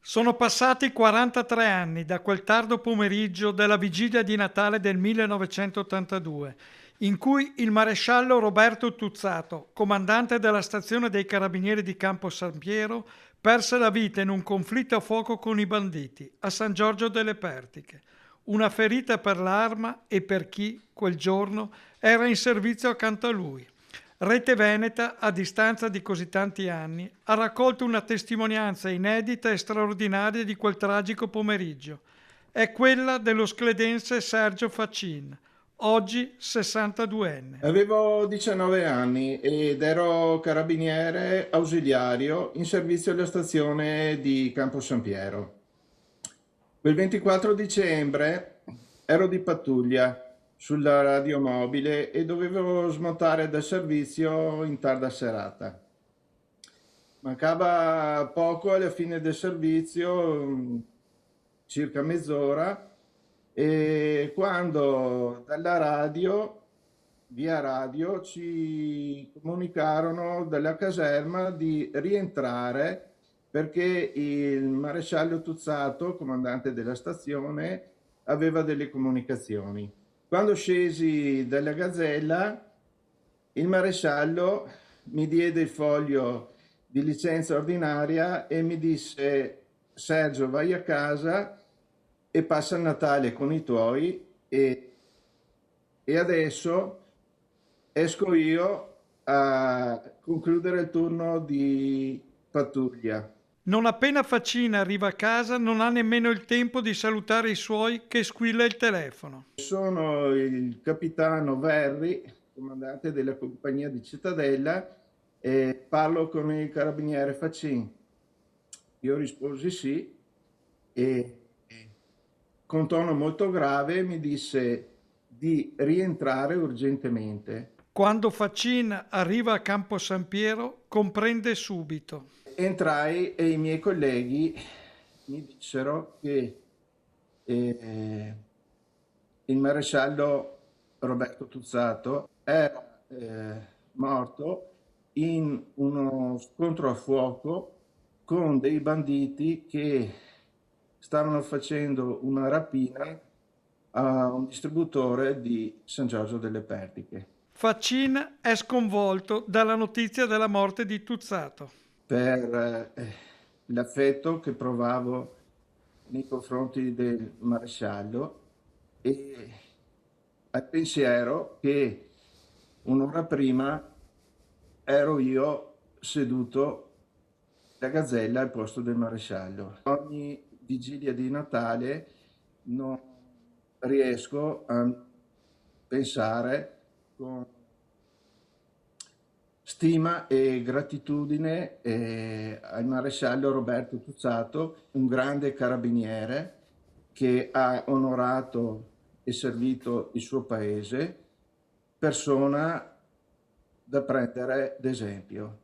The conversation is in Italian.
Sono passati 43 anni da quel tardo pomeriggio della vigilia di Natale del 1982, in cui il maresciallo Roberto Tuzzato, comandante della stazione dei Carabinieri di Campo San Piero, perse la vita in un conflitto a fuoco con i banditi a San Giorgio delle Pertiche. Una ferita per l'arma e per chi, quel giorno, era in servizio accanto a lui. Rete Veneta, a distanza di così tanti anni, ha raccolto una testimonianza inedita e straordinaria di quel tragico pomeriggio. È quella dello scledense Sergio Faccin, oggi 62enne. Avevo 19 anni ed ero carabiniere ausiliario in servizio alla stazione di Campo San Piero. Quel 24 dicembre ero di pattuglia sulla radiomobile e dovevo smontare dal servizio in tarda serata. Mancava poco alla fine del servizio, circa mezz'ora, e quando dalla radio, via radio, ci comunicarono dalla caserma di rientrare perché il maresciallo Tuzzato, comandante della stazione, aveva delle comunicazioni. Quando scesi dalla Gazzella, il maresciallo mi diede il foglio di licenza ordinaria e mi disse: Sergio, vai a casa e passa il Natale con i tuoi e adesso esco io a concludere il turno di pattuglia. Non appena Faccin arriva a casa, non ha nemmeno il tempo di salutare i suoi che squilla il telefono. Sono il capitano Verri, comandante della compagnia di Cittadella, e parlo con il carabiniere Faccin. Io risposi sì e con tono molto grave mi disse di rientrare urgentemente. Quando Faccin arriva a Campo San Piero, comprende subito. Entrai e i miei colleghi mi dissero che eh, il maresciallo Roberto Tuzzato era morto in uno scontro a fuoco con dei banditi che stavano facendo una rapina a un distributore di San Giorgio delle Pertiche. Faccin è sconvolto dalla notizia della morte di Tuzzato. Per l'affetto che provavo nei confronti del maresciallo e al pensiero che un'ora prima ero io seduto da Gazzella al posto del maresciallo. Ogni vigilia di Natale non riesco a pensare con stima e gratitudine al maresciallo Roberto Tuzzato, un grande carabiniere che ha onorato e servito il suo paese, persona da prendere d'esempio.